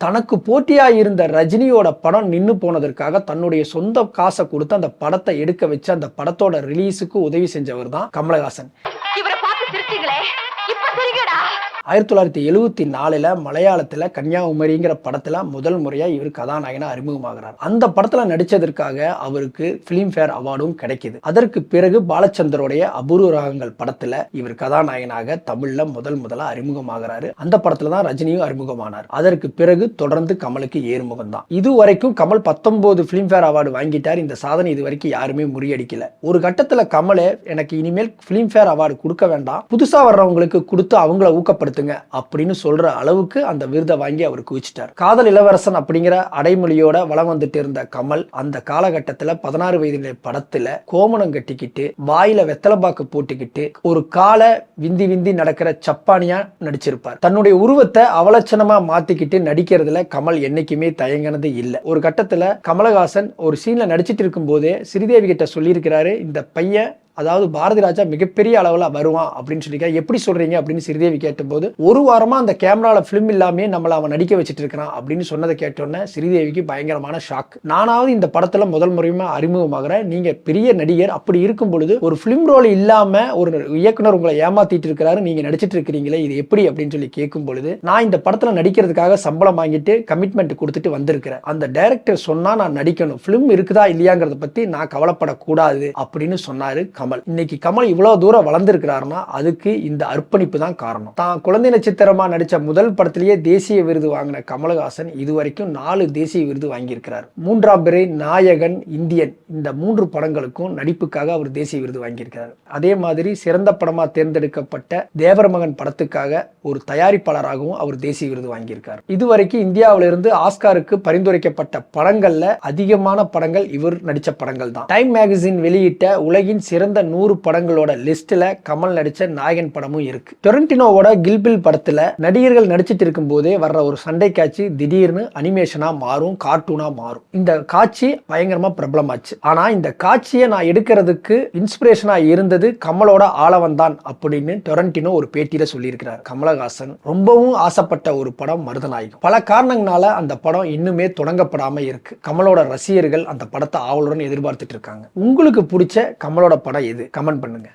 தனக்கு போட்டியா இருந்த ரஜினியோட படம் நின்னு போனதற்காக தன்னுடைய சொந்த காசை கொடுத்து அந்த படத்தை எடுக்க வச்சு அந்த படத்தோட ரிலீஸுக்கு உதவி செஞ்சவர் தான் கமலஹாசன். 1974 மலையாளத்துல கன்னியாகுமரிங்கிற படத்துல முதல் முறையா இவர் கதாநாயகனா அறிமுகமாகிறார். அந்த படத்துல நடிச்சதற்காக அவருக்கு பிலிம்பேர் அவார்டும் கிடைக்குது. அதற்கு பிறகு பாலச்சந்தருடைய அபூர்வ ராகங்கள் படத்துல இவர் கதாநாயகனாக தமிழ்ல முதலா அறிமுகமாகிறாரு. அந்த படத்துல தான் ரஜினியும் அறிமுகமானார். அதற்கு பிறகு தொடர்ந்து கமலுக்கு ஏறுமுகம் தான். இதுவரைக்கும் கமல் 19 பிலிம்பேர் அவார்டு வாங்கிட்டார். இந்த சாதனை இதுவரைக்கும் யாருமே முறியடிக்கல. ஒரு கட்டத்துல கமலே எனக்கு இனிமேல் பிலிம்பேர் அவார்டு கொடுக்க வேண்டாம், புதுசா வர்றவங்களுக்கு கொடுத்து அவங்கள ஊக்கப்படுத்த அப்படின்னு சொல்ற அளவுக்கு அந்த விருதை வாங்கி அவர் குவிச்சிட்டார். காதல் இளவரசன் அப்படிங்கிற அடைமொழியோட வலம் வந்துட்டு இருந்த கமல் அந்த காலகட்டத்தில் 16 வயது படத்துல கோமணம் கட்டிக்கிட்டு வாயில வெத்தலைப்பாக்கு போட்டுக்கிட்டு ஒரு கால விந்தி நடக்கிற சப்பானியா நடிச்சிருப்பார். தன்னுடைய உருவத்தை அவலட்சணமா மாத்திக்கிட்டு நடிக்கிறதுல கமல் என்னைக்குமே தயங்கினது இல்லை. ஒரு கட்டத்துல கமலஹாசன் ஒரு சீன்ல நடிச்சிட்டு இருக்கும் போதே ஸ்ரீதேவி கிட்ட சொல்லியிருக்கிறாரு, இந்த பையன் அதாவது பாரதி ராஜா மிகப்பெரிய அளவில் வருவான் அப்படின்னு சொல்லியிருக்காரு, எப்படி சொல்றீங்க அப்படின்னு ஸ்ரீதேவி கேட்டபோது ஒரு வாரமா அந்த கேமரால பிலிம் இல்லாமே நம்மளை அவன் நடிக்க வச்சுட்டு இருக்கிறான் அப்படின்னு சொன்னதை கேட்டோன்னே ஸ்ரீதேவிக்கு பயங்கரமான ஷாக். நானாவது இந்த படத்துல முதல் முறையுமா அறிமுகமாகிறேன், நீங்க பெரிய நடிகர், அப்படி இருக்கும் பொழுது ஒரு பிலிம் ரோல் இல்லாம ஒரு இயக்குனர் உங்களை ஏமாத்திட்டு இருக்கிறாரு, நீங்க நடிச்சிட்டு இருக்கிறீங்களே இது எப்படி அப்படின்னு சொல்லி கேட்கும் பொழுது, நான் இந்த படத்துல நடிக்கிறதுக்காக சம்பளம் வாங்கிட்டு கமிட்மெண்ட் கொடுத்துட்டு வந்திருக்கிறேன், அந்த டைரக்டர் சொன்னா நான் நடிக்கணும், பிலிம் இருக்குதா இல்லையாங்கிறத பத்தி நான் கவலைப்படக்கூடாது அப்படின்னு சொன்னாரு கமல். இன்னைக்கு கமல் இவ்வளவு தூரம் வளர்ந்திருக்கிறாருன்னா அதுக்கு இந்த அர்ப்பணிப்பு தான் காரணம். தான் குழந்தை நட்சத்திரமா நடிச்ச முதல் படத்திலேயே தேசிய விருது வாங்கின கமலஹாசன் இதுவரைக்கும் 4 தேசிய விருது வாங்கியிருக்கிறார். 3ஆம் பிறை, நாயகன், இந்தியன் இந்த 3 படங்களுக்கும் நடிப்புக்காக அவர் தேசிய விருது வாங்கியிருக்கிறார். அதே மாதிரி சிறந்த படமா தேர்ந்தெடுக்கப்பட்ட தேவர் மகன் படத்துக்காக ஒரு தயாரிப்பாளராகவும் அவர் தேசிய விருது வாங்கியிருக்கார். இதுவரைக்கும் இந்தியாவிலிருந்து ஆஸ்காருக்கு பரிந்துரைக்கப்பட்ட படங்கள்ல அதிகமான படங்கள் இவர் நடிச்ச படங்கள் தான். டைம் மேகசின் வெளியிட்ட உலகின் சிறந்த 100 படங்களோட லிஸ்ட்ல கமல் நடிச்ச நாயகன் படமும் இருக்கு. டொரண்டினோவோட கில்பில் படத்துல நடிகர்கள் நடிச்சிட்டு இருக்கும் போதே வர்ற ஒரு சண்டை காட்சி திடீர்னு அனிமேஷனா மாறும், கார்ட்டூனா மாறும். இந்த காட்சி பயங்கரமா பிரபலமாச்சு. ஆனா இந்த காட்சியை நான் எடுக்கிறதுக்கு இன்ஸ்பிரேஷனா இருந்தது கமலோட ஆளவன் தான் அப்படின்னு டொரண்டினோ ஒரு பேட்டியில சொல்லியிருக்கிறார். கமலஹாசன் ரொம்பவும் ஆசைப்பட்ட ஒரு படம் மருதநாயகம். பல காரணங்களால அந்த படம் இன்னுமே தொடங்கப்படாம இருக்கு. கமலோட ரசிகர்கள் அந்த படத்தை ஆவலுடன் எதிர்பார்த்துட்டு இருக்காங்க. உங்களுக்கு பிடிச்ச கமலோட படம் எது? கமெண்ட் பண்ணுங்க.